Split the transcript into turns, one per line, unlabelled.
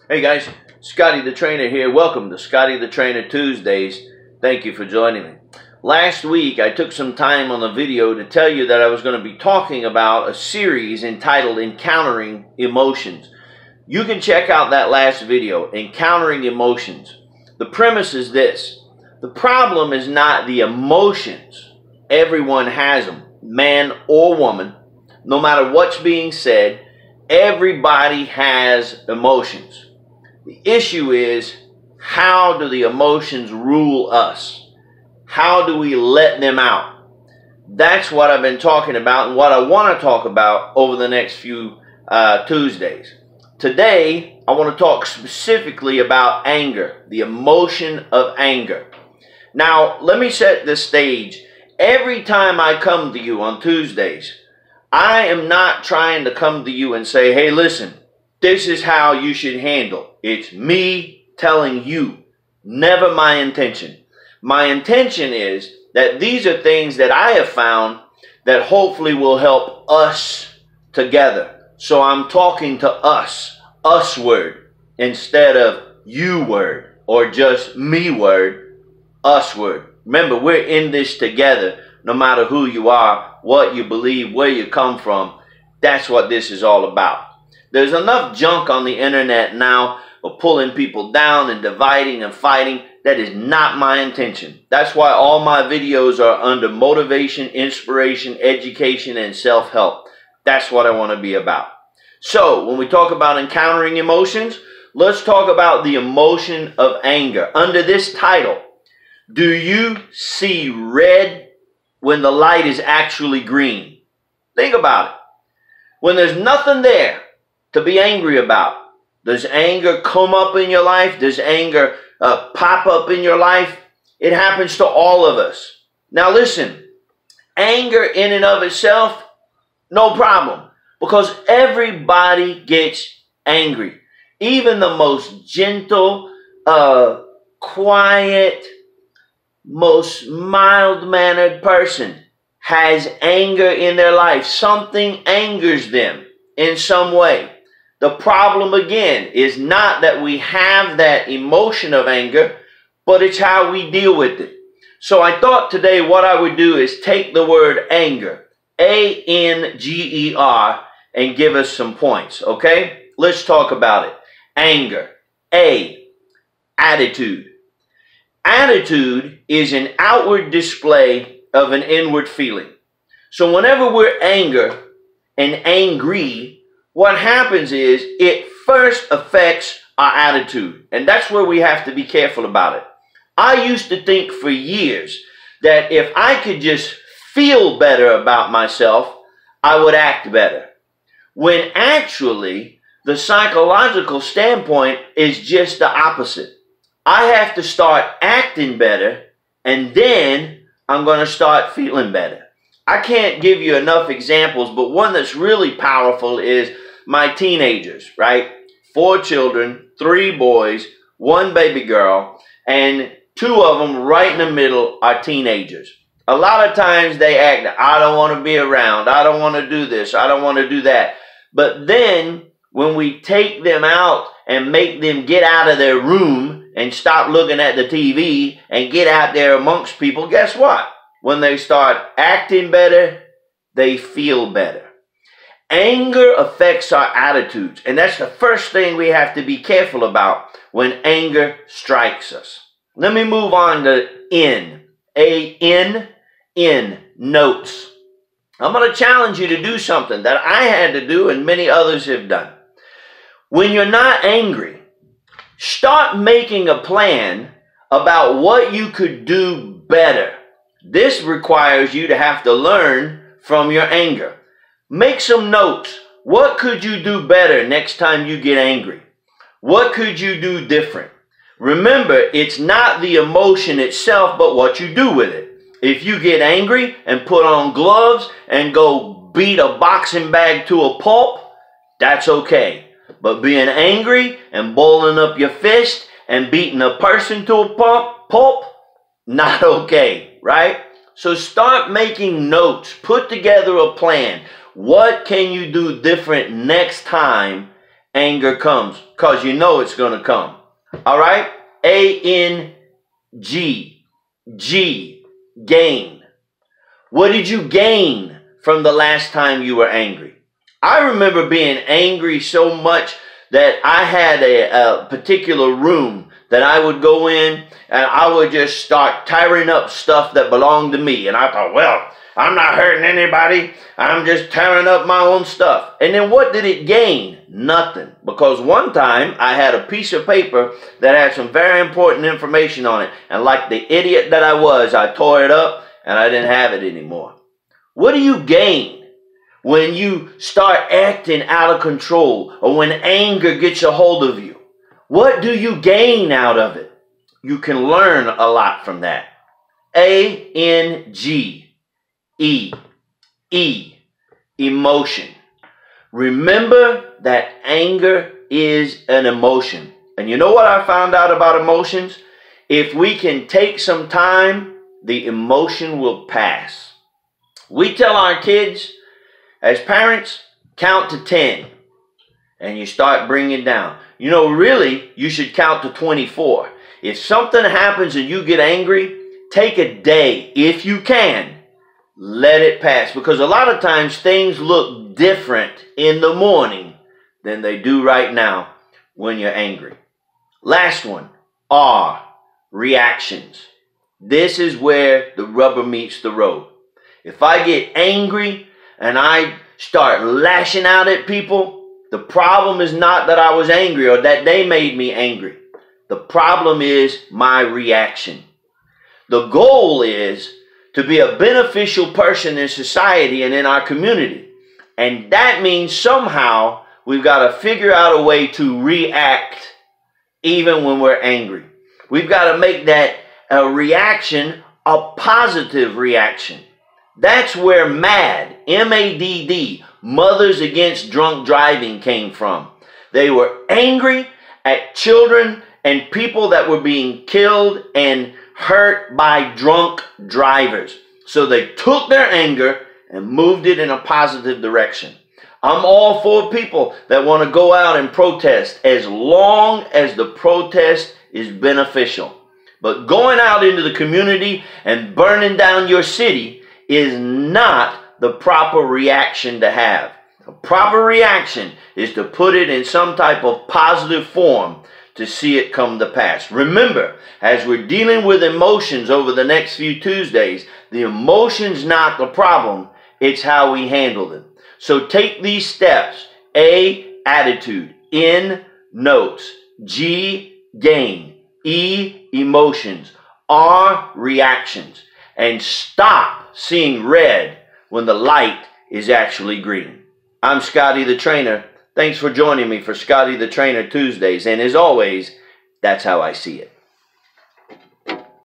Hey guys, Scotty the Trainer here. Welcome to Scotty the Trainer Tuesdays. Thank you for joining me. Last week I took some time on the video to tell you that I was going to be talking about a series entitled Encountering Emotions. You can check out that last video, Encountering Emotions. The premise is this: the problem is not the emotions. Everyone has them, man or woman. No matter what's being said, everybody has emotions. The issue is, how do the emotions rule us? How do we let them out? That's what I've been talking about and what I want to talk about over the next few Tuesdays. Today, I want to talk specifically about anger, the emotion of anger. Now, let me set the stage. Every time I come to you on Tuesdays, I am not trying to come to you and say, hey, listen, this is how you should handle. It's me telling you, never my intention. My intention is that these are things that I have found that hopefully will help us together. So I'm talking to us word, instead of you word or just me word, us word. Remember, we're in this together, no matter who you are, what you believe, where you come from. That's what this is all about. There's enough junk on the internet now of pulling people down and dividing and fighting. That is not my intention. That's why all my videos are under motivation, inspiration, education, and self-help. That's what I want to be about. So, when we talk about encountering emotions, let's talk about the emotion of anger. Under this title, do you see red when the light is actually green? Think about it. When there's nothing there to be angry about, does anger come up in your life? Does anger pop up in your life? It happens to all of us. Now listen, anger in and of itself, no problem, because everybody gets angry. Even the most gentle, quiet, most mild-mannered person has anger in their life. Something angers them in some way. The problem, again, is not that we have that emotion of anger, but it's how we deal with it. So I thought today what I would do is take the word anger, A-N-G-E-R, and give us some points, okay? Let's talk about it. Anger. A, attitude. Attitude is an outward display of an inward feeling. So whenever we're angry, what happens is it first affects our attitude. And that's where we have to be careful about it. I used to think for years that if I could just feel better about myself, I would act better. When actually, the psychological standpoint is just the opposite. I have to start acting better, and then I'm going to start feeling better. I can't give you enough examples, but one that's really powerful is my teenagers, right? 4 children, 3 boys, 1 baby girl, and 2 of them right in the middle are teenagers. A lot of times they act, I don't want to be around, I don't want to do this, I don't want to do that. But then when we take them out and make them get out of their room and stop looking at the TV and get out there amongst people, guess what? When they start acting better, they feel better. Anger affects our attitudes, and that's the first thing we have to be careful about when anger strikes us. Let me move on to N. A-N, notes. I'm going to challenge you to do something that I had to do and many others have done. When you're not angry, start making a plan about what you could do better. This requires you to have to learn from your anger. Make some notes. What could you do better next time you get angry? What could you do different? Remember, it's not the emotion itself, but what you do with it. If you get angry and put on gloves and go beat a boxing bag to a pulp, that's okay. But being angry and balling up your fist and beating a person to a pulp, not okay, right? So start making notes. Put together a plan. What can you do different next time anger comes, because you know it's going to come. All right? A-N-G. G. Gain. What did you gain from the last time you were angry? I remember being angry so much that I had a particular room that I would go in and I would just start tearing up stuff that belonged to me. And I thought, well, I'm not hurting anybody. I'm just tearing up my own stuff. And then what did it gain? Nothing. Because one time I had a piece of paper that had some very important information on it. And like the idiot that I was, I tore it up and I didn't have it anymore. What do you gain when you start acting out of control or when anger gets a hold of you? What do you gain out of it? You can learn a lot from that. A-N-G. E. Emotion. Remember that anger is an emotion. And you know what I found out about emotions? If we can take some time, the emotion will pass. We tell our kids, as parents, count to 10. And you start bringing it down. You know, really, you should count to 24. If something happens and you get angry, take a day, if you can. Let it pass, because a lot of times things look different in the morning than they do right now when you're angry. Last one, R, reactions. This is where the rubber meets the road. If I get angry and I start lashing out at people, the problem is not that I was angry or that they made me angry. The problem is my reaction. The goal is to be a beneficial person in society and in our community. And that means somehow we've got to figure out a way to react even when we're angry. We've got to make that a reaction a positive reaction. That's where MADD, M-A-D-D, Mothers Against Drunk Driving, came from. They were angry at children and people that were being killed and hurt by drunk drivers. So they took their anger and moved it in a positive direction. I'm all for people that want to go out and protest as long as the protest is beneficial. But going out into the community and burning down your city is not the proper reaction to have. A proper reaction is to put it in some type of positive form to see it come to pass. Remember, as we're dealing with emotions over the next few Tuesdays, the emotion's not the problem, it's how we handle them. So take these steps. A, attitude. N, notes. G, gain. E, emotions. R, reactions. And stop seeing red when the light is actually green. I'm Scotty the Trainer. Thanks for joining me for Scotty the Trainer Tuesdays. And as always, that's how I see it.